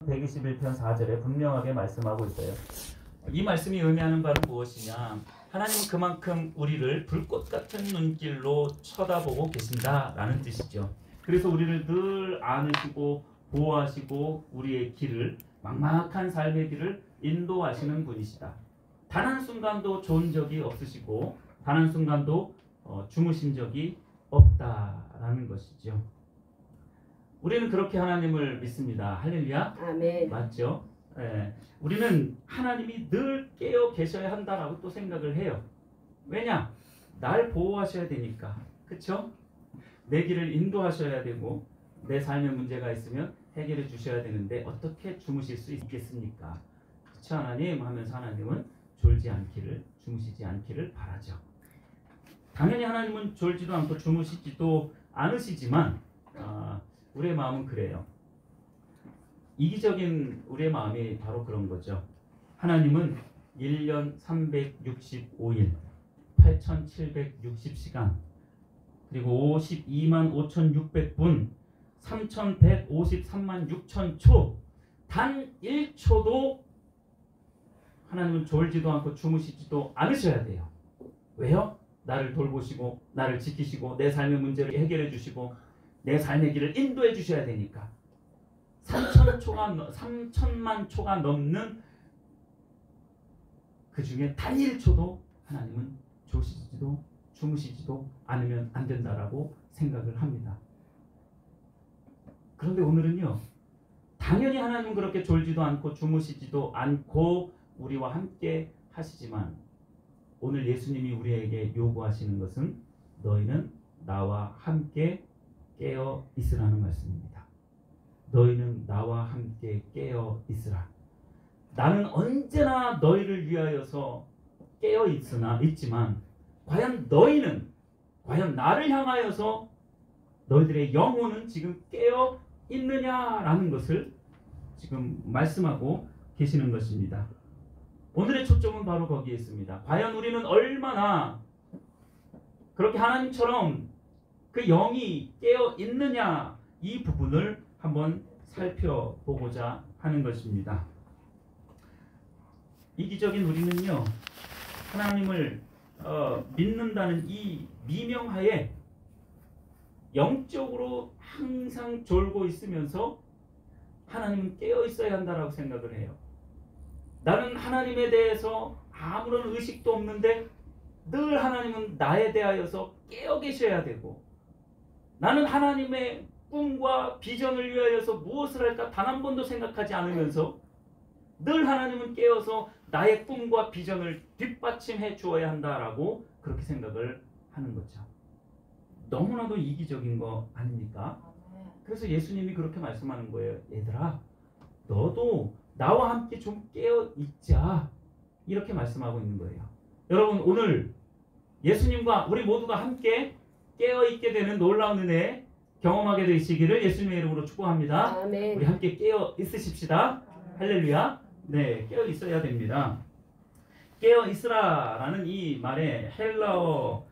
121편 4절에 분명하게 말씀하고 있어요. 이 말씀이 의미하는 바는 무엇이냐? 하나님은 그만큼 우리를 불꽃 같은 눈길로 쳐다보고 계신다라는 뜻이죠. 그래서 우리를 늘 안으시고 보호하시고 우리의 길을, 막막한 삶의 길을 인도하시는 분이시다. 단 한순간도 좋은 적이 없으시고 단 한순간도 주무신 적이 없다라는 것이죠. 우리는 그렇게 하나님을 믿습니다. 할렐루야. 아멘. 맞죠? 예. 우리는 하나님이 늘 깨어 계셔야 한다라고 또 생각을 해요. 왜냐? 날 보호하셔야 되니까. 그쵸? 내 길을 인도하셔야 되고 내 삶에 문제가 있으면 해결해 주셔야 되는데 어떻게 주무실 수 있겠습니까? 그쵸 하나님? 하면서 하나님은 졸지 않기를, 주무시지 않기를 바라죠. 당연히 하나님은 졸지도 않고 주무시지도 않으시지만 우리의 마음은 그래요. 이기적인 우리의 마음이 바로 그런 거죠. 하나님은 1년 365일 8760시간 그리고 52만 5600분 3153만 6000초 단 1초도 하나님은 졸지도 않고 주무시지도 않으셔야 돼요. 왜요? 나를 돌보시고 나를 지키시고 내 삶의 문제를 해결해 주시고 내 삶의 길을 인도해 주셔야 되니까. 3천만 초가 넘는 그 중에 단 1초도 하나님은 조시지도 주무시지도 않으면 안 된다라고 생각을 합니다. 그런데 오늘은요, 당연히 하나님은 그렇게 졸지도 않고 주무시지도 않고 우리와 함께 하시지만 오늘 예수님이 우리에게 요구하시는 것은 너희는 나와 함께 깨어 있으라는 말씀입니다. 너희는 나와 함께 깨어 있으라. 나는 언제나 너희를 위하여서 깨어 있지만 과연 너희는 과연 나를 향하여서 너희들의 영혼은 지금 깨어 있느냐라는 것을 지금 말씀하고 계시는 것입니다. 오늘의 초점은 바로 거기에 있습니다. 과연 우리는 얼마나 그렇게 하나님처럼 그 영이 깨어 있느냐 이 부분을 한번 살펴보고자 하는 것입니다. 이기적인 우리는요, 하나님을 믿는다는 이 미명하에 영적으로 항상 졸고 있으면서 하나님은 깨어 있어야 한다라고 생각을 해요. 나는 하나님에 대해서 아무런 의식도 없는데 늘 하나님은 나에 대하여서 깨어 계셔야 되고, 나는 하나님의 꿈과 비전을 위하여서 무엇을 할까 단 한 번도 생각하지 않으면서 늘 하나님은 깨어서 나의 꿈과 비전을 뒷받침해 주어야 한다라고 그렇게 생각을 하는 거죠. 너무나도 이기적인 거 아닙니까? 그래서 예수님이 그렇게 말씀하는 거예요. 얘들아, 너도 나와 함께 좀 깨어 있자. 이렇게 말씀하고 있는 거예요. 여러분, 오늘 예수님과 우리 모두가 함께 깨어 있게 되는 놀라운 은혜 경험하게 되시기를 예수님의 이름으로 축복합니다. 아멘. 우리 함께 깨어 있으십시다. 할렐루야. 네, 깨어 있어야 됩니다. 깨어 있으라라는 이 말의 헬라어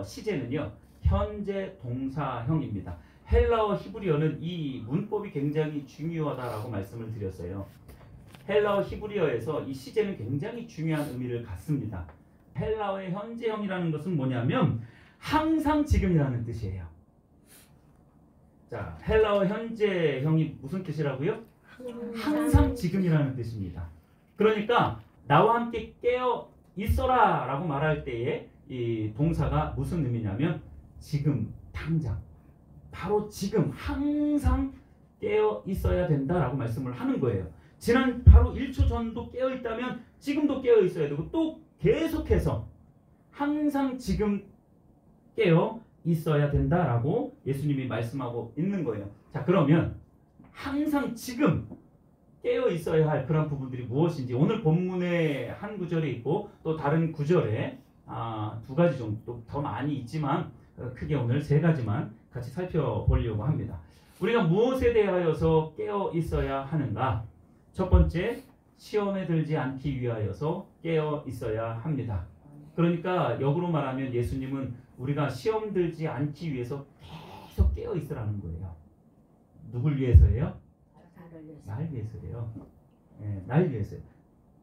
시제는요, 현재 동사형입니다. 헬라어 히브리어는 이 문법이 굉장히 중요하다라고 말씀을 드렸어요. 헬라어 히브리어에서 이 시제는 굉장히 중요한 의미를 갖습니다. 헬라어의 현재형이라는 것은 뭐냐면 항상 지금이라는 뜻이에요. 자, 헬라어 현재형이 무슨 뜻이라고요? 항상 지금이라는 뜻입니다. 그러니까 나와 함께 깨어 있어라 라고 말할 때에 이 동사가 무슨 의미냐면 지금, 당장, 바로 지금 항상 깨어 있어야 된다라고 말씀을 하는 거예요. 지난 바로 1초 전도 깨어 있다면 지금도 깨어 있어야 되고 또 계속해서 항상 지금 깨어 있어야 된다라고 예수님이 말씀하고 있는 거예요. 자, 그러면 항상 지금 깨어 있어야 할 그런 부분들이 무엇인지 오늘 본문의 한 구절에 있고 또 다른 구절에 두 가지 정도 더 많이 있지만 크게 오늘 세 가지만 같이 살펴보려고 합니다. 우리가 무엇에 대하여서 깨어 있어야 하는가? 첫 번째, 시험에 들지 않기 위하여서 깨어 있어야 합니다. 그러니까 역으로 말하면 예수님은 우리가 시험 들지 않기 위해서 계속 깨어 있으라는 거예요. 누굴 위해서예요? 나를 위해서. 위해서예요. 예, 날 위해서요.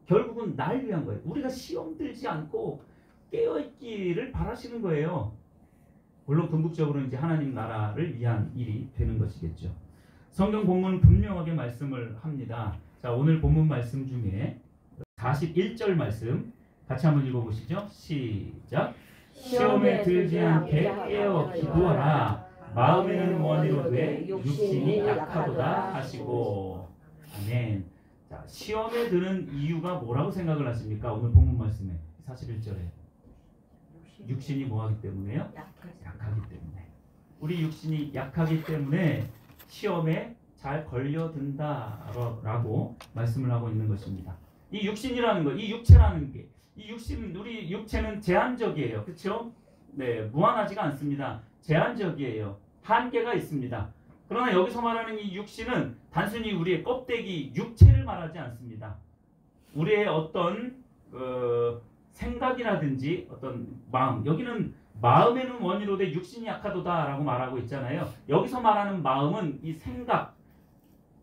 결국은 날 위한 거예요. 우리가 시험 들지 않고 깨어있기를 바라시는 거예요. 물론 궁극적으로 이제 하나님 나라를 위한 일이 되는 것이겠죠. 성경 본문은 분명하게 말씀을 합니다. 자, 오늘 본문 말씀 중에 41절 말씀 같이 한번 읽어보시죠. 시작. 시험에 들지 않게 깨어 기도하라. 마음에는 원이로되 육신이 약하도다 하시고. 아멘. 자, 시험에 드는 이유가 뭐라고 생각을 하십니까? 오늘 본문 말씀에 41절에 육신이 뭐하기 때문에요? 약하기 때문에. 우리 육신이 약하기 때문에 시험에 잘 걸려든다라고 말씀을 하고 있는 것입니다. 이 육신이라는 거, 이 육체라는 게, 이 육신, 우리 육체는 제한적이에요. 그렇죠? 네, 무한하지가 않습니다. 제한적이에요. 한계가 있습니다. 그러나 여기서 말하는 이 육신은 단순히 우리의 껍데기, 육체를 말하지 않습니다. 우리의 어떤 생각이라든지 어떤 마음, 여기는 마음에는 원이로되 육신이 약하도다라고 말하고 있잖아요. 여기서 말하는 마음은 이 생각,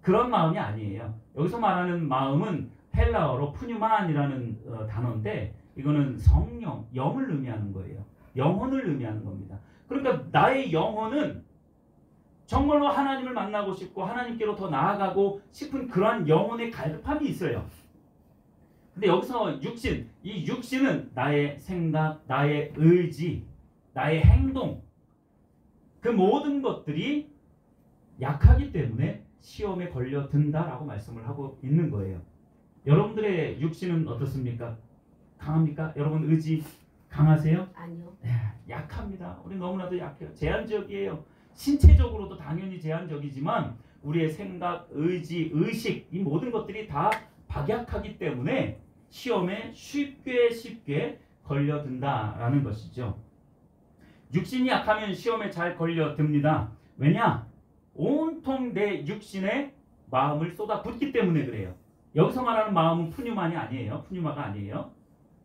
그런 마음이 아니에요. 여기서 말하는 마음은 헬라어로 푸뉴만이라는 단어인데 이거는 성령, 영을 의미하는 거예요. 영혼을 의미하는 겁니다. 그러니까 나의 영혼은 정말로 하나님을 만나고 싶고 하나님께로 더 나아가고 싶은 그러한 영혼의 갈급함이 있어요. 근데 여기서 육신, 이 육신은 나의 생각, 나의 의지, 나의 행동, 그 모든 것들이 약하기 때문에 시험에 걸려든다라고 말씀을 하고 있는 거예요. 여러분들의 육신은 어떻습니까? 강합니까? 여러분 의지 강하세요? 아니요. 약합니다. 우리 너무나도 약해요. 제한적이에요. 신체적으로도 당연히 제한적이지만 우리의 생각, 의지, 의식 이 모든 것들이 다 박약하기 때문에 시험에 쉽게 걸려든다라는 것이죠. 육신이 약하면 시험에 잘 걸려듭니다. 왜냐? 온통 내 육신에 마음을 쏟아붓기 때문에 그래요. 여기서 말하는 마음은 푸뉴만이 아니에요. 푸뉴마가 아니에요.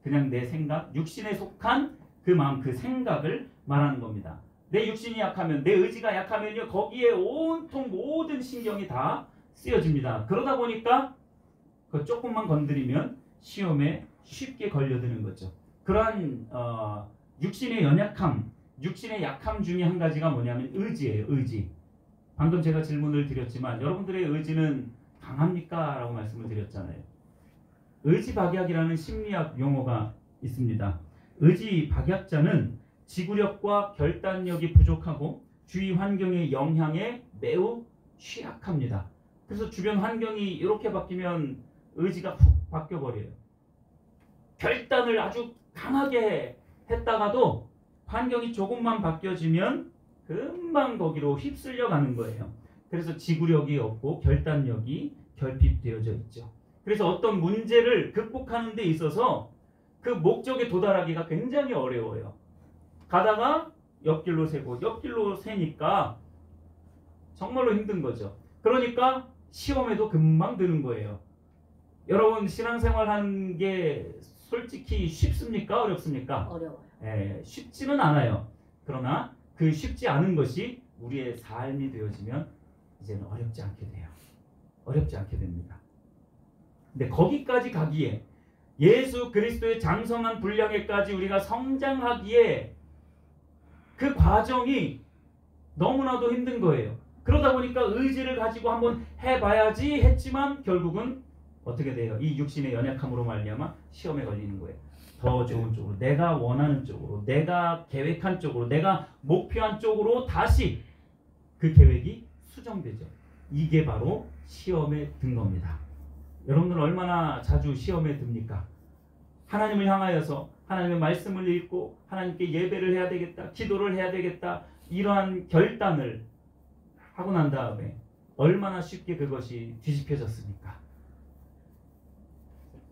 그냥 내 생각, 육신에 속한 그 마음, 그 생각을 말하는 겁니다. 내 육신이 약하면, 내 의지가 약하면요, 거기에 온통 모든 신경이 다 쓰여집니다. 그러다 보니까 그 조금만 건드리면 시험에 쉽게 걸려드는 거죠. 그러한 육신의 연약함, 육신의 약함 중에 한 가지가 뭐냐면 의지예요. 의지. 방금 제가 질문을 드렸지만 여러분들의 의지는 강합니까? 라고 말씀을 드렸잖아요. 의지 박약이라는 심리학 용어가 있습니다. 의지 박약자는 지구력과 결단력이 부족하고 주위 환경의 영향에 매우 취약합니다. 그래서 주변 환경이 이렇게 바뀌면 의지가 훅 바뀌어버려요. 결단을 아주 강하게 했다가도 환경이 조금만 바뀌어지면 금방 거기로 휩쓸려 가는 거예요. 그래서 지구력이 없고 결단력이 결핍되어져 있죠. 그래서 어떤 문제를 극복하는 데 있어서 그 목적에 도달하기가 굉장히 어려워요. 가다가 옆길로 새고 옆길로 새니까 정말로 힘든 거죠. 그러니까 시험에도 금방 드는 거예요. 여러분 신앙생활 하는 게 솔직히 쉽습니까? 어렵습니까? 어려워요. 쉽지는 않아요. 그러나 그 쉽지 않은 것이 우리의 삶이 되어지면 이제는 어렵지 않게 돼요. 어렵지 않게 됩니다. 근데 거기까지 가기에 예수 그리스도의 장성한 분량에까지 우리가 성장하기에 그 과정이 너무나도 힘든 거예요. 그러다 보니까 의지를 가지고 한번 해봐야지 했지만 결국은 어떻게 돼요? 이 육신의 연약함으로 말미암아 시험에 걸리는 거예요. 더 좋은 쪽으로, 내가 원하는 쪽으로, 내가 계획한 쪽으로, 내가 목표한 쪽으로 다시 그 계획이 수정되죠. 이게 바로 시험에 든 겁니다. 여러분들은 얼마나 자주 시험에 듭니까? 하나님을 향하여서 하나님의 말씀을 읽고 하나님께 예배를 해야 되겠다, 기도를 해야 되겠다, 이러한 결단을 하고 난 다음에 얼마나 쉽게 그것이 뒤집혀졌습니까?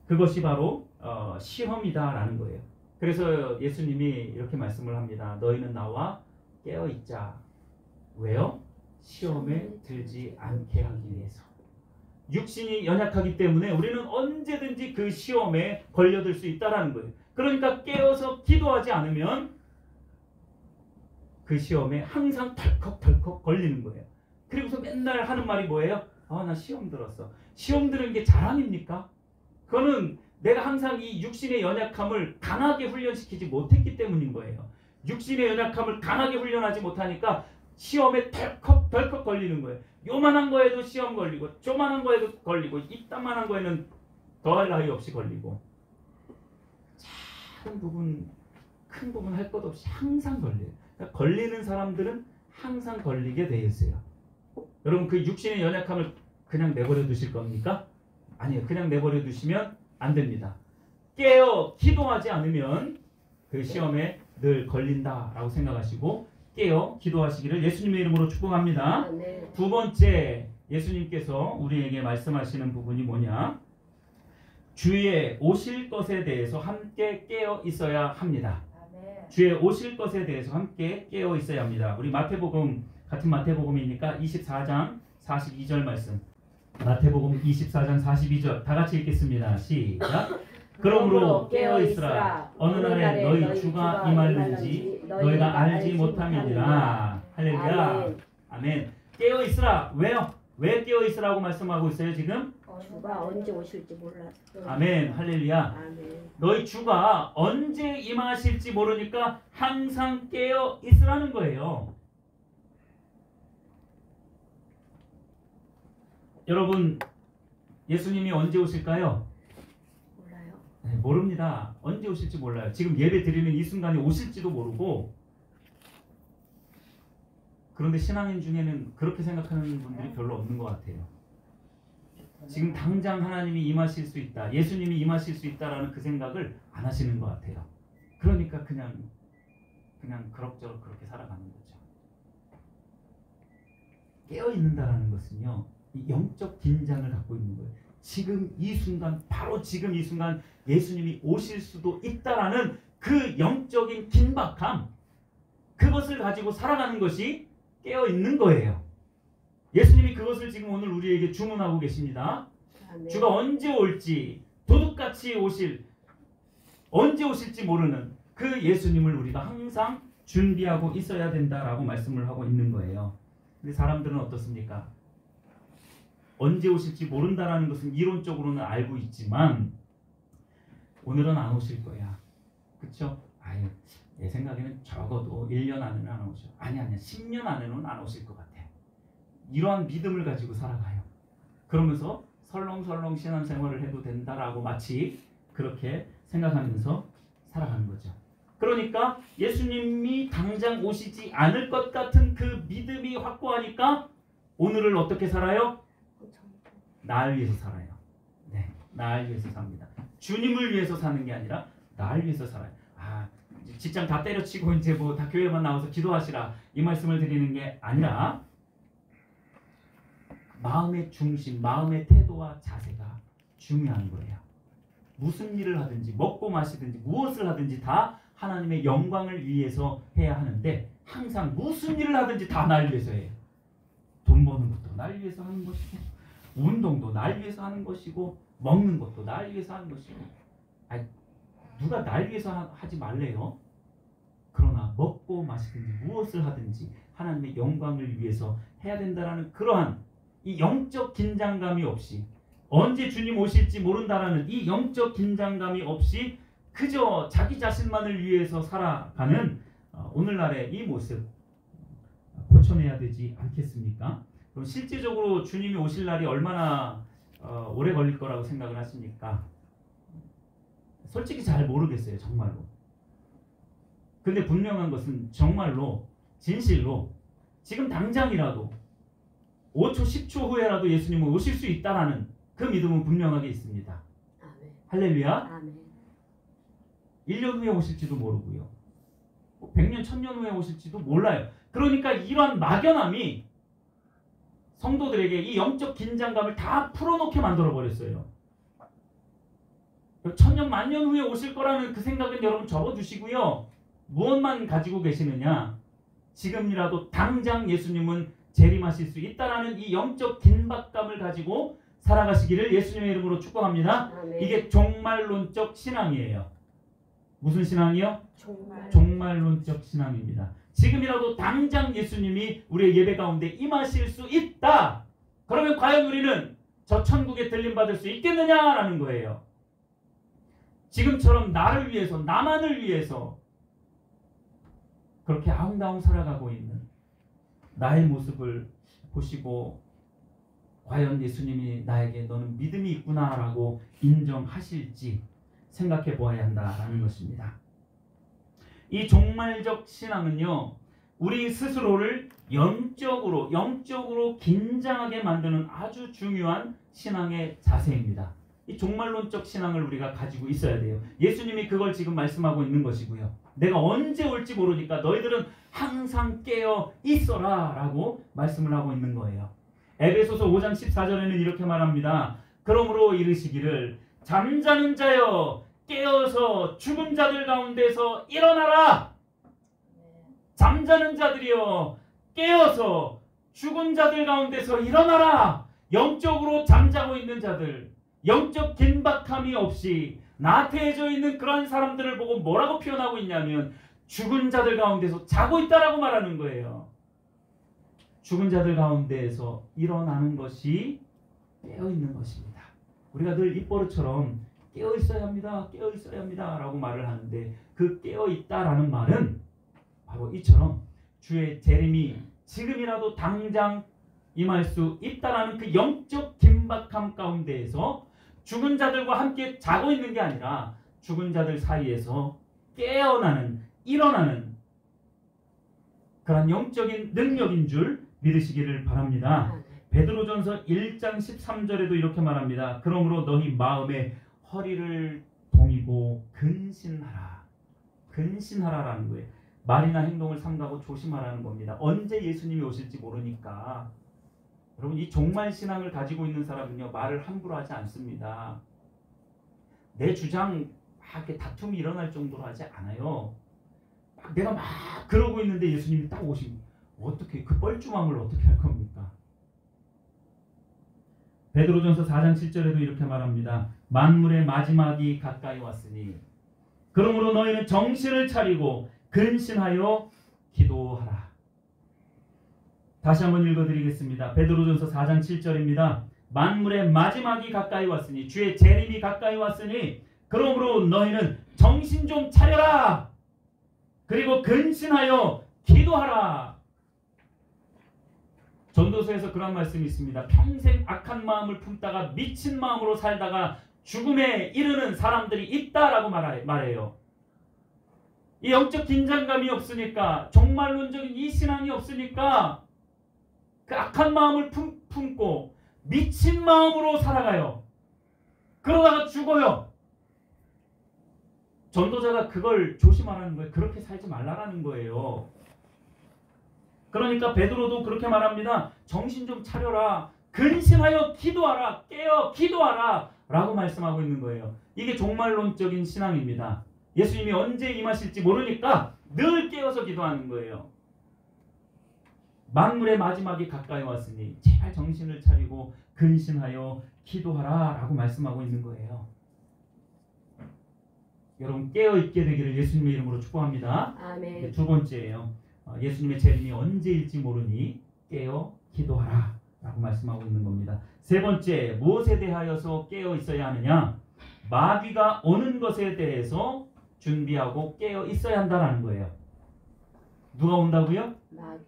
그것이 바로 시험이다라는 거예요. 그래서 예수님이 이렇게 말씀을 합니다. 너희는 나와 깨어있자. 왜요? 시험에 들지 않게 하기 위해서. 육신이 연약하기 때문에 우리는 언제든지 그 시험에 걸려들 수 있다라는 거예요. 그러니까 깨어서 기도하지 않으면 그 시험에 항상 덜컥 걸리는 거예요. 그리고서 맨날 하는 말이 뭐예요? 나 시험 들었어. 시험 들은 게 자랑입니까? 그거는 내가 항상 이 육신의 연약함을 강하게 훈련시키지 못했기 때문인 거예요. 육신의 연약함을 강하게 훈련하지 못하니까 시험에 덜컥 걸리는 거예요. 요만한 거에도 시험 걸리고 조만한 거에도 걸리고 이따만한 거에는 더할 나위 없이 걸리고 작은 부분 큰 부분 할 것 없이 항상 걸려요. 그러니까 걸리는 사람들은 항상 걸리게 돼 있어요. 여러분 그 육신의 연약함을 그냥 내버려 두실 겁니까? 아니요. 그냥 내버려 두시면 안 됩니다. 깨어 기도하지 않으면 그 시험에 늘 걸린다라고 생각하시고 깨어 기도하시기를 예수님의 이름으로 축복합니다. 네. 두 번째 예수님께서 우리에게 말씀하시는 부분이 뭐냐? 주의 오실 것에 대해서 함께 깨어 있어야 합니다. 주의 오실 것에 대해서 함께 깨어 있어야 합니다. 우리 마태복음 같은 마태복음이니까 24장 42절 말씀. 마태복음 24장 42절 다 같이 읽겠습니다. 시작. 그러므로 깨어 있으라. 어느 날에 너희 주가 임할는지 너희가 알지 못함이니라. 할렐루야. 아멘. 깨어 있으라. 왜요? 왜 깨어 있으라고 말씀하고 있어요 지금? 주가 언제 오실지 몰라서. 아멘. 할렐루야. 아멘. 너희 주가 언제 임하실지 모르니까 항상 깨어 있으라는 거예요. 여러분 예수님이 언제 오실까요? 몰라요. 네, 모릅니다. 언제 오실지 몰라요. 지금 예배 드리는 이 순간에 오실지도 모르고 그런데 신앙인 중에는 그렇게 생각하는 분들이 별로 없는 것 같아요. 지금 당장 하나님이 임하실 수 있다. 예수님이 임하실 수 있다라는 그 생각을 안 하시는 것 같아요. 그러니까 그냥 그럭저럭 그렇게 살아가는 거죠. 깨어있는다라는 것은요. 이 영적 긴장을 갖고 있는 거예요. 지금 이 순간 바로 지금 이 순간 예수님이 오실 수도 있다라는 그 영적인 긴박함 그것을 가지고 살아가는 것이 깨어있는 거예요. 예수님이 그것을 지금 오늘 우리에게 주문하고 계십니다. 아멘. 주가 언제 올지 도둑같이 언제 오실지 모르는 그 예수님을 우리가 항상 준비하고 있어야 된다라고 말씀을 하고 있는 거예요. 근데 사람들은 어떻습니까? 언제 오실지 모른다라는 것은 이론적으로는 알고 있지만 오늘은 안 오실 거야. 그쵸? 아유, 내 생각에는 적어도 1년 안에는 안 오셔. 아니야 10년 안에는 안 오실 것 같아. 이러한 믿음을 가지고 살아가요. 그러면서 설렁설렁 신앙생활을 해도 된다라고 마치 그렇게 생각하면서 살아가는 거죠. 그러니까 예수님이 당장 오시지 않을 것 같은 그 믿음이 확고하니까 오늘을 어떻게 살아요? 나를 위해서 살아요. 네, 나를 위해서 삽니다. 주님을 위해서 사는 게 아니라 나를 위해서 살아요. 직장 다 때려치고 이제 뭐 다 교회만 나와서 기도하시라 이 말씀을 드리는 게 아니라 마음의 중심, 마음의 태도와 자세가 중요한 거예요. 무슨 일을 하든지 먹고 마시든지 무엇을 하든지 다 하나님의 영광을 위해서 해야 하는데 항상 무슨 일을 하든지 다 날 위해서 해요. 돈 버는 것도 날 위해서 하는 것이고 운동도 날 위해서 하는 것이고 먹는 것도 날 위해서 하는 것이고 누가 날 위해서 하지 말래요. 그러나 먹고 마시든지 무엇을 하든지 하나님의 영광을 위해서 해야 된다라는 그러한 이 영적 긴장감이 없이 언제 주님 오실지 모른다라는 이 영적 긴장감이 없이 그저 자기 자신만을 위해서 살아가는 오늘날의 이 모습 고쳐내야 되지 않겠습니까? 그럼 실제적으로 주님이 오실 날이 얼마나 오래 걸릴 거라고 생각을 하십니까? 솔직히 잘 모르겠어요. 정말로. 근데 분명한 것은 정말로 진실로 지금 당장이라도 5초 10초 후에라도 예수님은 오실 수 있다라는 그 믿음은 분명하게 있습니다. 아멘. 할렐루야. 아멘. 1년 후에 오실지도 모르고요. 100년 1000년 후에 오실지도 몰라요. 그러니까 이러한 막연함이 성도들에게 이 영적 긴장감을 다 풀어놓게 만들어버렸어요. 1000년 만년 후에 오실 거라는 그 생각은 여러분 접어두시고요. 무엇만 가지고 계시느냐? 지금이라도 당장 예수님은 재림하실 수 있다라는 이 영적 긴박감을 가지고 살아가시기를 예수님의 이름으로 축복합니다. 아멘. 이게 종말론적 신앙이에요. 무슨 신앙이요? 종말론적 신앙입니다. 지금이라도 당장 예수님이 우리의 예배 가운데 임하실 수 있다. 그러면 과연 우리는 저 천국에 들림받을 수 있겠느냐라는 거예요. 지금처럼 나를 위해서, 나만을 위해서 그렇게 아웅다웅 살아가고 있는 나의 모습을 보시고 과연 예수님이 나에게 너는 믿음이 있구나라고 인정하실지 생각해 보아야 한다라는 것입니다. 이 종말적 신앙은요, 우리 스스로를 영적으로 긴장하게 만드는 아주 중요한 신앙의 자세입니다. 이 종말론적 신앙을 우리가 가지고 있어야 돼요. 예수님이 그걸 지금 말씀하고 있는 것이고요. 내가 언제 올지 모르니까 너희들은 항상 깨어 있어라 라고 말씀을 하고 있는 거예요. 에베소서 5장 14절에는 이렇게 말합니다. 그러므로 이르시기를 잠자는 자여 깨어서 죽은 자들 가운데서 일어나라. 잠자는 자들이여 깨어서 죽은 자들 가운데서 일어나라. 영적으로 잠자고 있는 자들, 영적 긴박함이 없이 나태해져 있는 그러한 사람들을 보고 뭐라고 표현하고 있냐면 죽은 자들 가운데서 자고 있다라고 말하는 거예요. 죽은 자들 가운데에서 일어나는 것이 깨어있는 것입니다. 우리가 늘 입버릇처럼 깨어있어야 합니다. 깨어있어야 합니다. 라고 말을 하는데 그 깨어있다라는 말은 바로 이처럼 주의 재림이 지금이라도 당장 임할 수 있다라는 그 영적 긴박함 가운데에서 죽은 자들과 함께 자고 있는 게 아니라 죽은 자들 사이에서 깨어나는, 일어나는 그런 영적인 능력인 줄 믿으시기를 바랍니다. 베드로전서 1장 13절에도 이렇게 말합니다. 그러므로 너희 마음에 허리를 동이고 근신하라. 근신하라라는 거예요. 말이나 행동을 삼가고 조심하라는 겁니다. 언제 예수님이 오실지 모르니까. 여러분, 이 종말 신앙을 가지고 있는 사람은요, 말을 함부로 하지 않습니다. 내 주장 막 이렇게 다툼이 일어날 정도로 하지 않아요. 내가 막 그러고 있는데 예수님이 딱 오시면 어떻게 그 뻘쭘함을 어떻게 할 겁니까? 베드로전서 4장 7절에도 이렇게 말합니다. 만물의 마지막이 가까이 왔으니 그러므로 너희는 정신을 차리고 근신하여 기도하라. 다시 한번 읽어드리겠습니다. 베드로전서 4장 7절입니다. 만물의 마지막이 가까이 왔으니 주의 재림이 가까이 왔으니 그러므로 너희는 정신 좀 차려라. 그리고 근신하여 기도하라. 전도서에서 그런 말씀이 있습니다. 평생 악한 마음을 품다가 미친 마음으로 살다가 죽음에 이르는 사람들이 있다라고 말해요. 이 영적 긴장감이 없으니까, 종말론적인 이 신앙이 없으니까 그 악한 마음을 품고 미친 마음으로 살아가요. 그러다가 죽어요. 전도자가 그걸 조심하라는 거예요. 그렇게 살지 말라라는 거예요. 그러니까 베드로도 그렇게 말합니다. 정신 좀 차려라. 근신하여 기도하라. 깨어 기도하라. 라고 말씀하고 있는 거예요. 이게 종말론적인 신앙입니다. 예수님이 언제 임하실지 모르니까 늘 깨어서 기도하는 거예요. 만물의 마지막이 가까이 왔으니 제발 정신을 차리고 근신하여 기도하라 라고 말씀하고 있는 거예요. 여러분 깨어있게 되기를 예수님의 이름으로 축복합니다. 아멘. 두 번째예요. 예수님의 재림이 언제일지 모르니 깨어 기도하라 라고 말씀하고 있는 겁니다. 세 번째, 무엇에 대하여서 깨어 있어야 하느냐? 마귀가 오는 것에 대해서 준비하고 깨어 있어야 한다는 거예요. 누가 온다고요?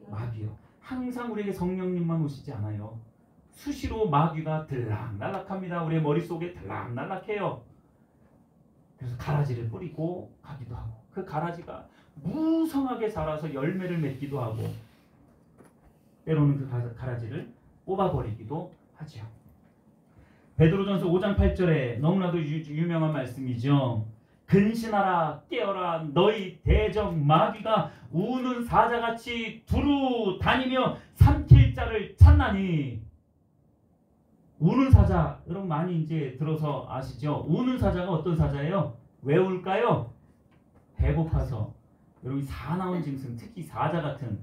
마귀요. 항상 우리에게 성령님만 오시지 않아요. 수시로 마귀가 들락날락합니다. 우리의 머릿속에 들락날락해요. 그래서 가라지를 뿌리고 가기도 하고 그 가라지가 무성하게 자라서 열매를 맺기도 하고 때로는 그 가라지를 뽑아버리기도 하죠. 베드로전서 5장 8절에 너무나도 유명한 말씀이죠. 근신하라 깨어라 너희 대적 마귀가 우는 사자같이 두루 다니며 삼킬 자를 찾나니. 우는 사자 여러분 많이 이제 들어서 아시죠? 우는 사자가 어떤 사자예요? 왜 울까요? 배고파서. 여러분 사나운 짐승 특히 사자 같은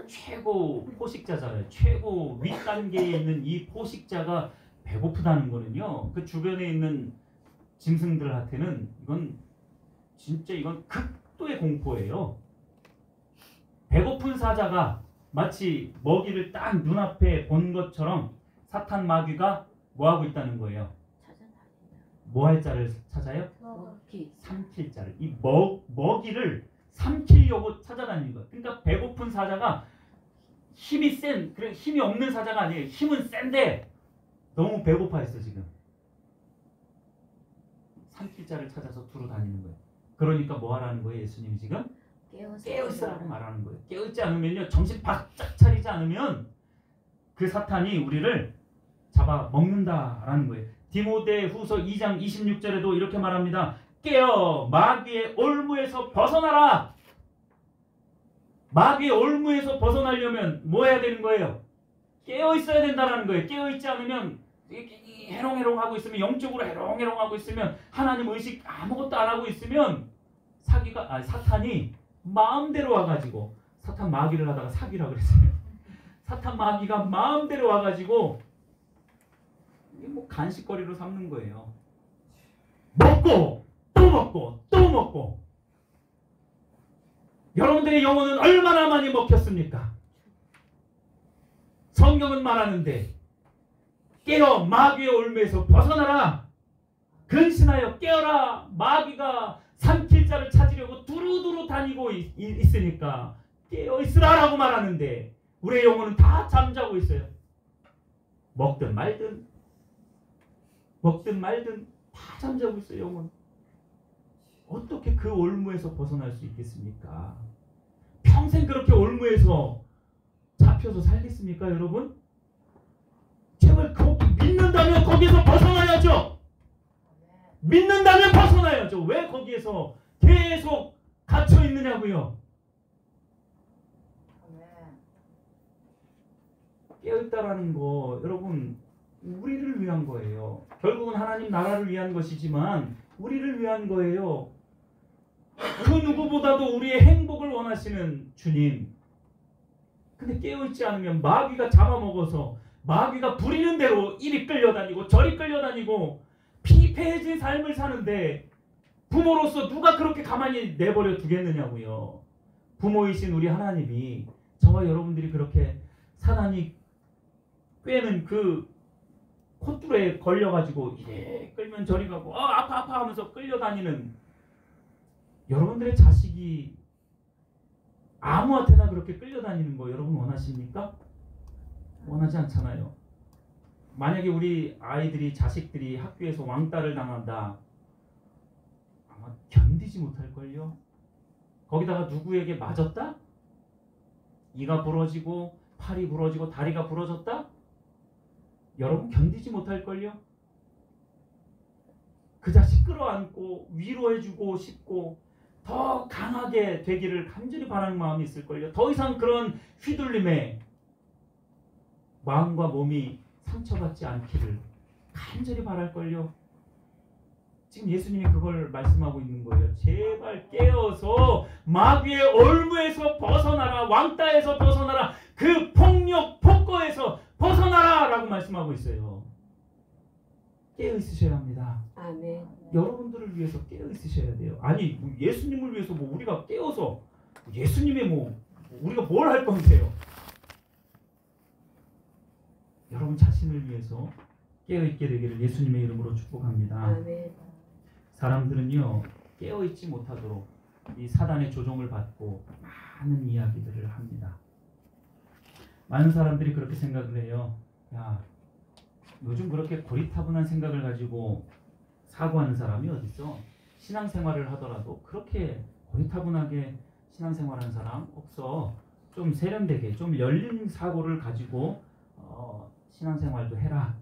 최고 포식자잖아요. 최고 윗단계에 있는 이 포식자가 배고프다는 거는요. 그 주변에 있는 짐승들한테는 이건 진짜 이건 극도의 공포예요. 배고픈 사자가 마치 먹이를 딱 눈앞에 본 것처럼 사탄 마귀가 뭐 하고 있다는 거예요? 찾아다닌다. 뭐 할 자를 찾아요? 먹기. 삼킬 자를. 이 먹이를 삼키려고 찾아다니는 거예요. 그러니까 배고픈 사자가 힘이 센, 그래 힘이 없는 사자가 아니에요. 힘은 센데 너무 배고파 있어 지금. 삼킬 자를 찾아서 두루 다니는 거예요. 그러니까 뭐 하라는 거예요? 예수님이 지금 깨어 있으라고 말하는 거예요. 깨어 있지 않으면요, 정신 바짝 차리지 않으면 그 사탄이 우리를 잡아 먹는다라는 거예요. 디모데후서 2장 26절에도 이렇게 말합니다. 깨어 마귀의 올무에서 벗어나라. 마귀의 올무에서 벗어나려면 뭐 해야 되는 거예요? 깨어 있어야 된다라는 거예요. 깨어 있지 않으면 해롱해롱하고 있으면, 영적으로 해롱해롱하고 있으면, 하나님 의식 아무것도 안 하고 있으면 사탄이 마음대로 와가지고, 사탄 마귀를 하다가 사귀라 그랬어요. 사탄 마귀가 마음대로 와가지고 이게 뭐 간식거리로 삼는 거예요. 먹고 또 먹고 또 먹고. 여러분들의 영혼은 얼마나 많이 먹혔습니까? 성경은 말하는데 깨어 마귀의 올무에서 벗어나라. 근신하여 깨어라. 마귀가 삼킬 자를 찾으려고 두루두루 다니고 있으니까 깨어 있으라라고 말하는데 우리의 영혼은 다 잠자고 있어요. 먹든 말든 다 잠자고 있어요. 영혼. 어떻게 그 올무에서 벗어날 수 있겠습니까? 평생 그렇게 올무에서 잡혀서 살겠습니까, 여러분? 제발 믿는다면 거기에서 벗어나야죠. 믿는다면 벗어나야죠. 왜 거기에서 계속 갇혀 있느냐고요. 깨어있다라는 거 여러분 우리를 위한 거예요. 결국은 하나님 나라를 위한 것이지만 우리를 위한 거예요. 그 누구보다도 우리의 행복을 원하시는 주님. 근데 깨어있지 않으면 마귀가 잡아먹어서 마귀가 부리는 대로 이리 끌려다니고 저리 끌려다니고 피폐해진 삶을 사는데 부모로서 누가 그렇게 가만히 내버려 두겠느냐고요. 부모이신 우리 하나님이 저와 여러분들이 그렇게 사단이 꿰는 그 콧줄에 걸려가지고 이래 끌면 저리 가고 아파 하면서 끌려다니는 여러분들의 자식이 아무한테나 그렇게 끌려다니는 거 여러분 원하십니까? 원하지 않잖아요. 만약에 우리 아이들이 자식들이 학교에서 왕따를 당한다. 아마 견디지 못할걸요. 거기다가 누구에게 맞았다? 이가 부러지고 팔이 부러지고 다리가 부러졌다? 여러분 견디지 못할걸요. 그 자식 끌어안고 위로해주고 싶고 더 강하게 되기를 간절히 바라는 마음이 있을걸요. 더 이상 그런 휘둘림에 마음과 몸이 상처받지 않기를 간절히 바랄걸요. 지금 예수님이 그걸 말씀하고 있는 거예요. 제발 깨어서 마귀의 올무에서 벗어나라. 왕따에서 벗어나라. 그 폭력 폭거에서 벗어나라 라고 말씀하고 있어요. 깨어 있으셔야 합니다. 아멘. 여러분들을 위해서 깨어 있으셔야 돼요. 아니 예수님을 위해서 뭐 우리가 깨어서 예수님의 뭐 우리가 뭘 할 건데요. 여러분 자신을 위해서 깨어 있게 되기를 예수님의 이름으로 축복합니다. 아멘. 사람들은요 깨어 있지 못하도록 이 사단의 조종을 받고 많은 이야기들을 합니다. 많은 사람들이 그렇게 생각을 해요. 야, 요즘 그렇게 고리타분한 생각을 가지고 사고하는 사람이 어딨어? 신앙생활을 하더라도 그렇게 고리타분하게 신앙생활하는 사람 없어. 좀 세련되게 좀 열린 사고를 가지고 신앙생활도 해라.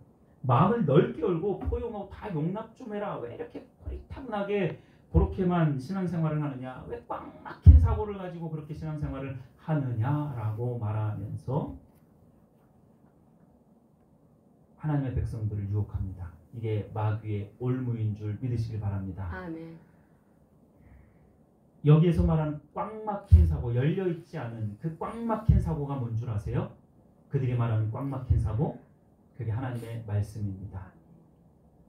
마음을 넓게 열고 포용하고 다 용납 좀 해라. 왜 이렇게 고리타분하게 그렇게만 신앙생활을 하느냐? 왜 꽉 막힌 사고를 가지고 그렇게 신앙생활을 하느냐라고 말하면서 하나님의 백성들을 유혹합니다. 이게 마귀의 올무인 줄 믿으시길 바랍니다. 아멘. 여기에서 말하는 꽉 막힌 사고, 열려있지 않은 그 꽉 막힌 사고가 뭔 줄 아세요? 그들이 말하는 꽉 막힌 사고, 그게 하나님의 말씀입니다.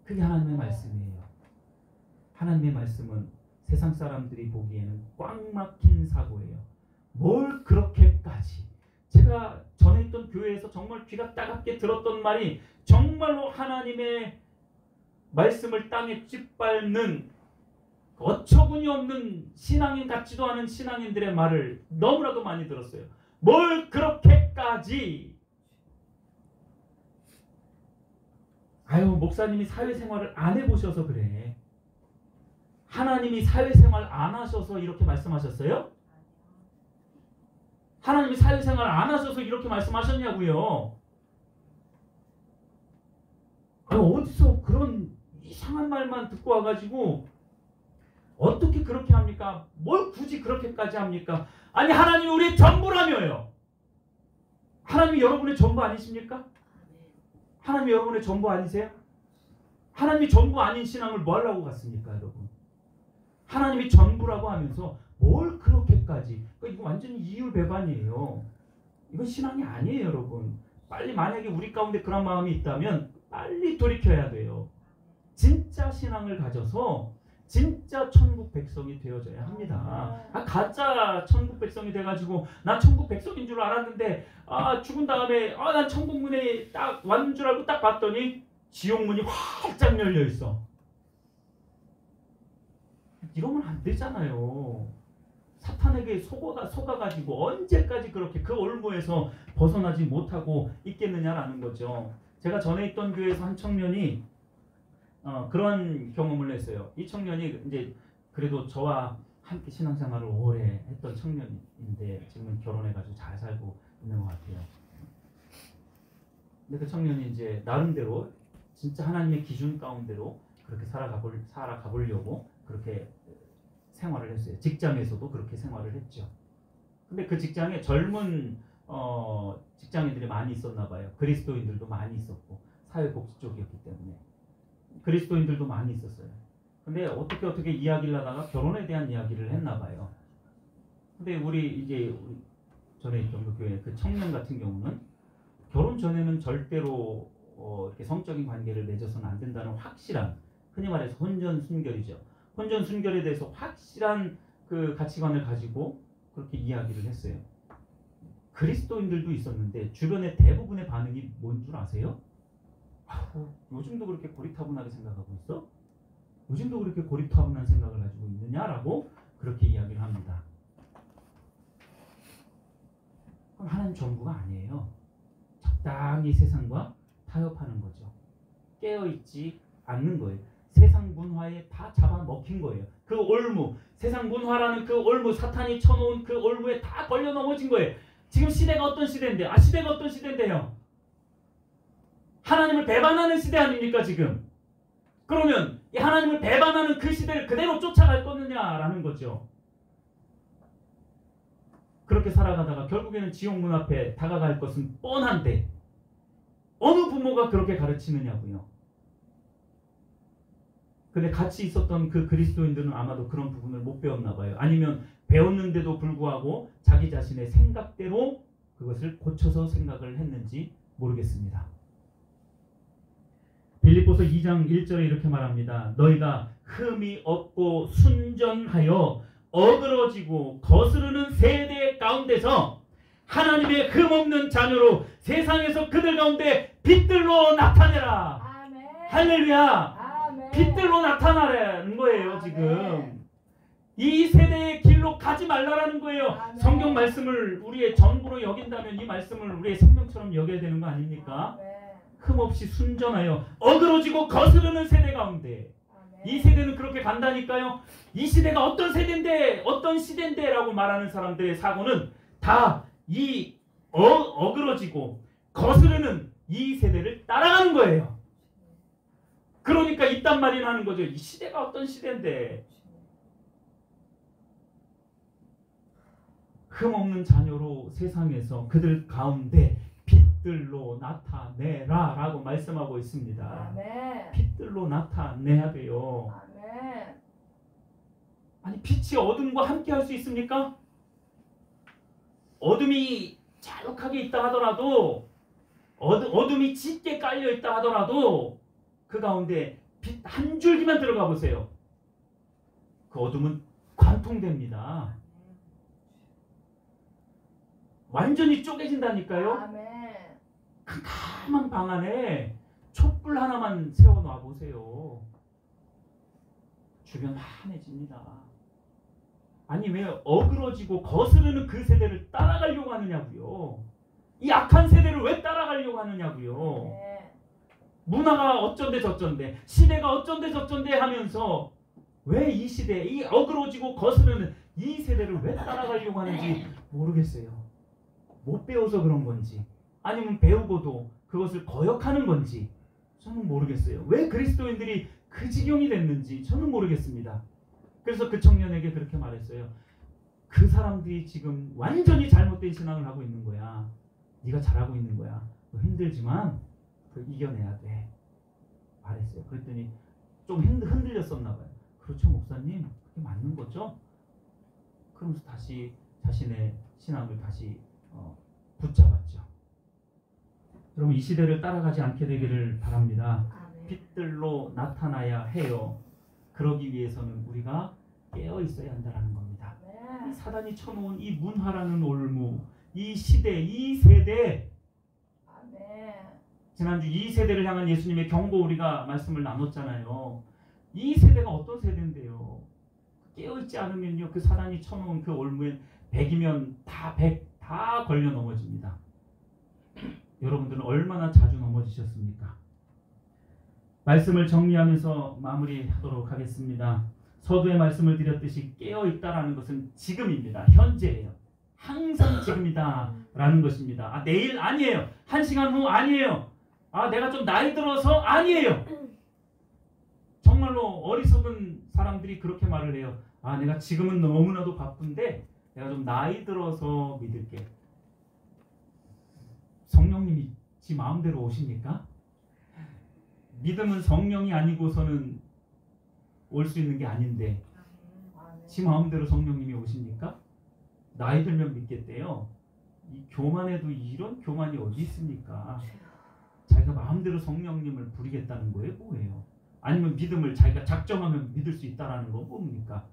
그게 하나님의 말씀이에요. 하나님의 말씀은 세상 사람들이 보기에는 꽉 막힌 사고예요. 뭘 그렇게까지 제가 전에 있던 교회에서 정말 귀가 따갑게 들었던 말이 정말로 하나님의 말씀을 땅에 짓밟는 어처구니 없는 신앙인 같지도 않은 신앙인들의 말을 너무나도 많이 들었어요. 뭘 그렇게까지, 아유 목사님이 사회생활을 안 해보셔서 그래. 하나님이 사회생활 안 하셔서 이렇게 말씀하셨어요? 하나님이 사회생활 안 하셔서 이렇게 말씀하셨냐고요. 아유 어디서 그런 이상한 말만 듣고 와가지고 어떻게 그렇게 합니까? 뭘 굳이 그렇게까지 합니까? 아니 하나님이 우리의 전부라며요. 하나님이 여러분의 전부 아니십니까? 하나님이 여러분의 전부 아니세요? 하나님이 전부 아닌 신앙을 뭐 하려고 갔습니까 여러분? 하나님이 전부라고 하면서 뭘 그렇게까지, 이거 완전히 이율배반이에요. 이건 신앙이 아니에요 여러분. 빨리 만약에 우리 가운데 그런 마음이 있다면 빨리 돌이켜야 돼요. 진짜 신앙을 가져서 진짜 천국 백성이 되어져야 합니다. 가짜 천국 백성이 돼가지고 나 천국 백성인 줄 알았는데 죽은 다음에 난 천국 문에 딱 왔는 줄 알고 딱 봤더니 지옥 문이 활짝 열려 있어. 이러면 안 되잖아요. 사탄에게 속아가지고 언제까지 그렇게 그 올무에서 벗어나지 못하고 있겠느냐라는 거죠. 제가 전에 있던 교회에서 한 청년이 그런 경험을 했어요. 이 청년이 이제 그래도 저와 함께 신앙생활을 오래 했던 청년인데 지금은 결혼해가지고 잘 살고 있는 것 같아요. 근데 그 청년이 이제 나름대로 진짜 하나님의 기준 가운데로 그렇게 살아가보려고 그렇게 생활을 했어요. 직장에서도 그렇게 생활을 했죠. 근데 그 직장에 젊은 직장인들이 많이 있었나 봐요. 그리스도인들도 많이 있었고 사회복지 쪽이었기 때문에 그리스도인들도 많이 있었어요. 근데 어떻게 이야기를 하다가 결혼에 대한 이야기를 했나 봐요. 근데 우리 전에 있던 그 교회 그 청년 같은 경우는 결혼 전에는 절대로 이렇게 성적인 관계를 맺어서는 안 된다는 확실한, 흔히 말해서 혼전순결이죠. 혼전순결에 대해서 확실한 그 가치관을 가지고 그렇게 이야기를 했어요. 그리스도인들도 있었는데 주변의 대부분의 반응이 뭔 줄 아세요? 요즘도 그렇게 고리타분하게 생각하고 있어? 요즘도 그렇게 고리타분한 생각을 가지고 있느냐라고 그렇게 이야기를 합니다. 그럼 하나님 전부가 아니에요. 적당히 세상과 타협하는 거죠. 깨어있지 않는 거예요. 세상 문화에 다 잡아먹힌 거예요. 그 올무, 세상 문화라는 그 올무, 사탄이 쳐놓은 그 올무에 다 걸려 넘어진 거예요. 지금 시대가 어떤 시대인데? 시대가 어떤 시대인데요? 하나님을 배반하는 시대 아닙니까 지금? 그러면 이 하나님을 배반하는 그 시대를 그대로 쫓아갈 거느냐라는 거죠. 그렇게 살아가다가 결국에는 지옥 문 앞에 다가갈 것은 뻔한데 어느 부모가 그렇게 가르치느냐고요. 근데 같이 있었던 그 그리스도인들은 아마도 그런 부분을 못 배웠나 봐요. 아니면 배웠는데도 불구하고 자기 자신의 생각대로 그것을 고쳐서 생각을 했는지 모르겠습니다. 빌립보서 2장 1절에 이렇게 말합니다. 너희가 흠이 없고 순전하여 어그러지고 거스르는 세대 가운데서 하나님의 흠없는 자녀로 세상에서 그들 가운데 빛들로 나타내라. 아멘. 할렐루야. 아멘. 빛들로 나타나라는 거예요. 지금 이 세대의 길로 가지 말라라는 거예요. 아멘. 성경 말씀을 우리의 전부로 여긴다면 이 말씀을 우리의 생명처럼 여겨야 되는 거 아닙니까? 아멘. 흠없이 순전하여 어그러지고 거스르는 세대 가운데, 아멘. 이 세대는 그렇게 간다니까요. 이 시대가 어떤 세대인데 어떤 시대인데 라고 말하는 사람들의 사고는 다 이 어그러지고 거스르는 이 세대를 따라가는 거예요. 그러니까 이딴 말이 나는 거죠. 이 시대가 어떤 시대인데. 흠없는 자녀로 세상에서 그들 가운데 빛들로 나타내라 라고 말씀하고 있습니다. 아멘. 빛들로 나타내야 돼요. 아멘. 아니 빛이 어둠과 함께 할 수 있습니까? 어둠이 자욱하게 있다 하더라도 어둠이 짙게 깔려 있다 하더라도 그 가운데 빛 한 줄기만 들어가 보세요. 그 어둠은 관통됩니다. 완전히 쪼개진다니까요. 아멘. 캄캄한 방 안에 촛불 하나만 세워놔 보세요. 주변 환해집니다. 아니 왜 어그러지고 거스르는 그 세대를 따라가려고 하느냐고요. 이 악한 세대를 왜 따라가려고 하느냐고요. 네. 문화가 어쩐데 저쩐데 시대가 어쩐데 저쩐데 하면서 왜 이 시대 이 어그러지고 거스르는 이 세대를 왜 따라가려고 하는지 모르겠어요. 못 배워서 그런 건지 아니면 배우고도 그것을 거역하는 건지 저는 모르겠어요. 왜 그리스도인들이 그 지경이 됐는지 저는 모르겠습니다. 그래서 그 청년에게 그렇게 말했어요. 그 사람들이 지금 완전히 잘못된 신앙을 하고 있는 거야. 네가 잘하고 있는 거야. 너 힘들지만 이겨내야 돼. 말했어요. 그랬더니 좀 흔들렸었나 봐요. 그렇죠 목사님, 그게 맞는 거죠? 그러면서 다시 자신의 신앙을 다시 붙잡았죠. 여러분 이 시대를 따라가지 않게 되기를 바랍니다. 아멘. 빛들로 나타나야 해요. 그러기 위해서는 우리가 깨어 있어야 한다는 겁니다. 이 네. 사단이 쳐놓은 이 문화라는 올무, 이 시대, 이 세대, 아멘. 지난주 이 세대를 향한 예수님의 경고 우리가 말씀을 나눴잖아요. 이 세대가 어떤 세대인데요? 깨어있지 않으면요 그 사단이 쳐놓은 그 올무에 100이면 다 100 다 걸려 넘어집니다. 여러분들은 얼마나 자주 넘어지셨습니까? 말씀을 정리하면서 마무리하도록 하겠습니다. 서두에 말씀을 드렸듯이 깨어있다라는 것은 지금입니다. 현재예요. 항상 지금이다 라는 것입니다. 아 내일 아니에요. 1시간 후 아니에요. 아 내가 좀 나이 들어서 아니에요. 정말로 어리석은 사람들이 그렇게 말을 해요. 아 내가 지금은 너무나도 바쁜데 내가 좀 나이 들어서 믿을게. 성령님이 지 마음대로 오십니까? 믿음은 성령이 아니고서는 올 수 있는 게 아닌데 아멘. 지 마음대로 성령님이 오십니까? 나이 들면 믿겠대요. 이 교만에도 이런 교만이 어디 있습니까? 자기가 마음대로 성령님을 부리겠다는 거예요? 뭐예요? 아니면 믿음을 자기가 작정하면 믿을 수 있다라는 거 뭡니까?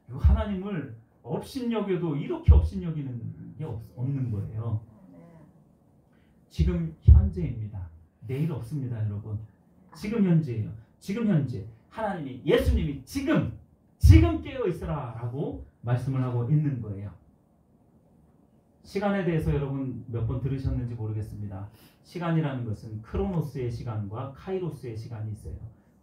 하나님을 업신여겨도 이렇게 업신여기는 게 없는 거예요. 지금 현재입니다. 내일 없습니다, 여러분. 지금 현재예요. 지금 현재 하나님이 예수님이 지금 깨어 있으라라고 말씀을 하고 있는 거예요. 시간에 대해서 여러분 몇 번 들으셨는지 모르겠습니다. 시간이라는 것은 크로노스의 시간과 카이로스의 시간이 있어요.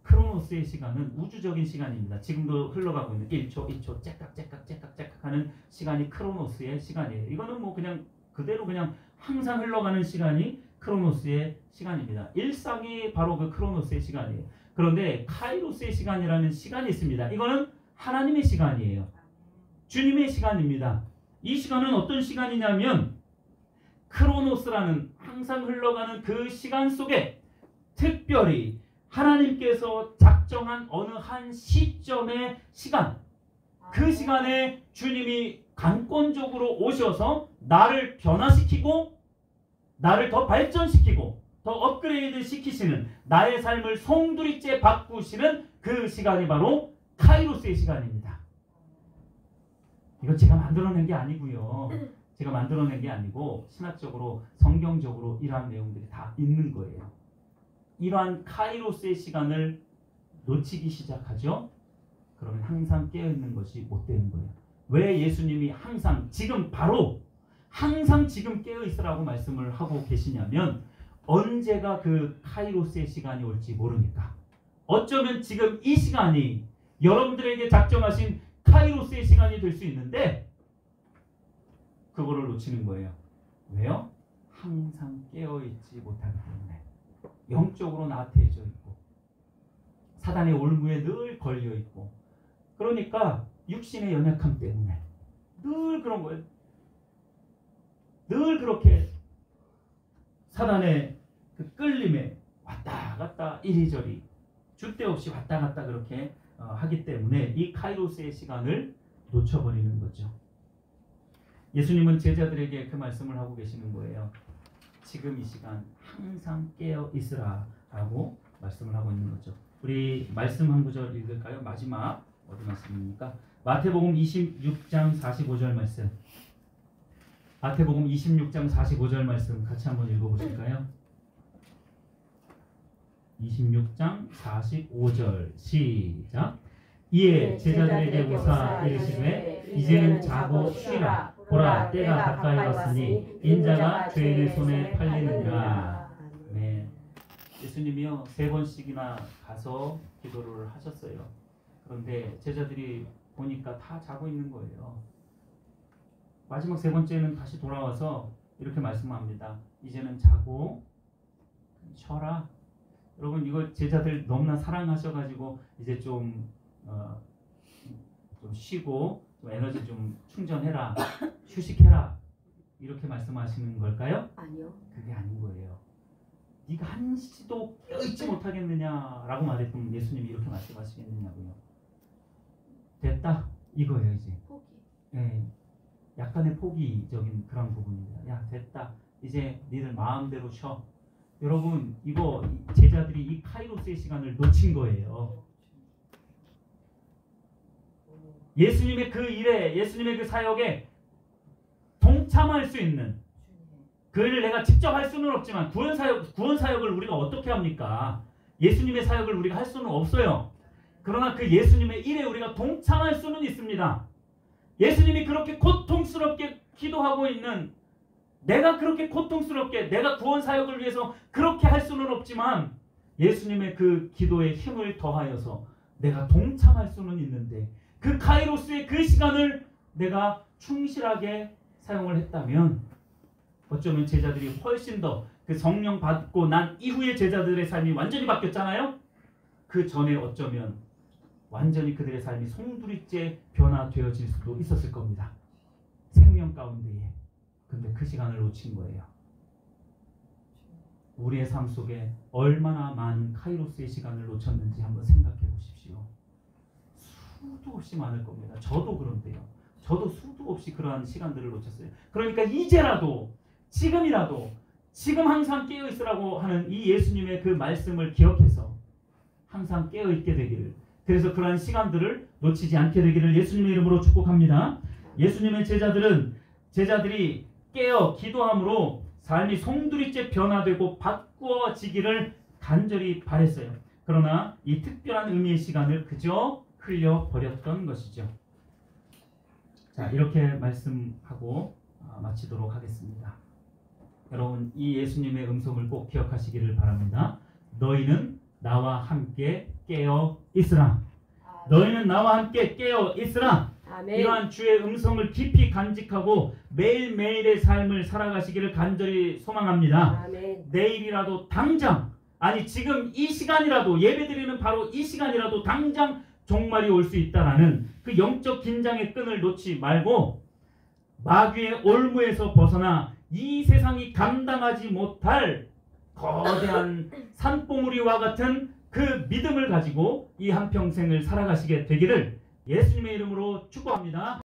크로노스의 시간은 우주적인 시간입니다. 지금도 흘러가고 있는 1초, 2초, 째깍째깍 하는 시간이 크로노스의 시간이에요. 이거는 뭐 그냥 그대로 그냥 항상 흘러가는 시간이 크로노스의 시간입니다. 일상이 바로 그 크로노스의 시간이에요. 그런데 카이로스의 시간이라는 시간이 있습니다. 이거는 하나님의 시간이에요. 주님의 시간입니다. 이 시간은 어떤 시간이냐면 크로노스라는 항상 흘러가는 그 시간 속에 특별히 하나님께서 작정한 어느 한 시점의 시간, 그 시간에 주님이 강권적으로 오셔서 나를 변화시키고 나를 더 발전시키고 더 업그레이드 시키시는 나의 삶을 송두리째 바꾸시는 그 시간이 바로 카이로스의 시간입니다. 이거 제가 만들어낸 게 아니고요. 제가 만들어낸 게 아니고 신학적으로 성경적으로 이러한 내용들이 다 있는 거예요. 이러한 카이로스의 시간을 놓치기 시작하죠. 그러면 항상 깨어있는 것이 못 되는 거예요. 왜 예수님이 항상 지금 바로 항상 지금 깨어있으라고 말씀을 하고 계시냐면 언제가 그 카이로스의 시간이 올지 모르니까. 어쩌면 지금 이 시간이 여러분들에게 작정하신 카이로스의 시간이 될 수 있는데 그거를 놓치는 거예요. 왜요? 항상 깨어있지 못하기 때문에. 영적으로 나태해져 있고 사단의 올무에 늘 걸려 있고 그러니까 육신의 연약함 때문에 늘 그런 거예요. 늘 그렇게 사단의 그 끌림에 왔다 갔다 이리저리 줏대 없이 왔다 갔다 그렇게 하기 때문에 이 카이로스의 시간을 놓쳐버리는 거죠. 예수님은 제자들에게 그 말씀을 하고 계시는 거예요. 지금 이 시간 항상 깨어 있으라 라고 말씀을 하고 있는 거죠. 우리 말씀 한 구절 읽을까요? 마지막 어디 말씀입니까? 마태복음 26장 45절 말씀. 마태복음 26장 45절 말씀 같이 한번 읽어보실까요? 26장 45절 시작. 이에 제자들에게 오사 이르시되 이제는 자고 쉬라. 보라 때가 가까이 왔으니 인자가 죄인의 손에 팔리느니라. 네. 예수님이요 3번씩이나 가서 기도를 하셨어요. 그런데 제자들이 보니까 다 자고 있는 거예요. 마지막 3번째는 다시 돌아와서 이렇게 말씀합니다. 이제는 자고 쉬어라. 여러분 이거 제자들 너무나 사랑하셔가지고 이제 좀 쉬고 좀 에너지 좀 충전해라, 휴식해라 이렇게 말씀하시는 걸까요? 아니요. 그게 아닌 거예요. 네가 한시도 깨어있지 못하겠느냐라고 말했던 예수님이 이렇게 말씀하시겠느냐고요. 됐다 이거예요 이제. 포기. 네, 약간의 포기적인 그런 부분입니다. 야 됐다 이제 니들 마음대로 쉬어. 여러분 이거 제자들이 이 카이로스의 시간을 놓친 거예요. 예수님의 그 일에 예수님의 그 사역에 동참할 수 있는 그 일을 내가 직접 할 수는 없지만 구원 사역을 우리가 어떻게 합니까? 예수님의 사역을 우리가 할 수는 없어요. 그러나 그 예수님의 일에 우리가 동참할 수는 있습니다. 예수님이 그렇게 고통스럽게 기도하고 있는 내가 그렇게 고통스럽게 내가 구원 사역을 위해서 그렇게 할 수는 없지만 예수님의 그 기도에 힘을 더하여서 내가 동참할 수는 있는데 그 카이로스의 그 시간을 내가 충실하게 사용을 했다면 어쩌면 제자들이 훨씬 더 그 성령 받고 난 이후의 제자들의 삶이 완전히 바뀌었잖아요. 그 전에 어쩌면 완전히 그들의 삶이 송두리째 변화되어질 수도 있었을 겁니다. 생명 가운데에. 근데 그 시간을 놓친 거예요. 우리의 삶 속에 얼마나 많은 카이로스의 시간을 놓쳤는지 한번 생각해 보십시오. 수도 없이 많을 겁니다. 저도 그런데요. 저도 수도 없이 그러한 시간들을 놓쳤어요. 그러니까 이제라도 지금이라도 지금 항상 깨어있으라고 하는 이 예수님의 그 말씀을 기억해서 항상 깨어있게 되기를, 그래서 그러한 시간들을 놓치지 않게 되기를 예수님의 이름으로 축복합니다. 예수님의 제자들이 깨어 기도함으로 삶이 송두리째 변화되고 바꾸어지기를 간절히 바랬어요. 그러나 이 특별한 의미의 시간을 그저 흘려버렸던 것이죠. 자, 이렇게 말씀하고 마치도록 하겠습니다. 여러분 이 예수님의 음성을 꼭 기억하시기를 바랍니다. 너희는 나와 함께 깨어 있으라. 너희는 나와 함께 깨어 있으라. 아멘. 이러한 주의 음성을 깊이 간직하고 매일매일의 삶을 살아가시기를 간절히 소망합니다. 아멘. 내일이라도 당장, 아니 지금 이 시간이라도, 예배드리는 바로 이 시간이라도 당장 종말이 올 수 있다라는 그 영적 긴장의 끈을 놓지 말고 마귀의 올무에서 벗어나 이 세상이 감당하지 못할 거대한 산봉우리와 같은 그 믿음을 가지고 이 한평생을 살아가시게 되기를 예수님의 이름으로 축복합니다.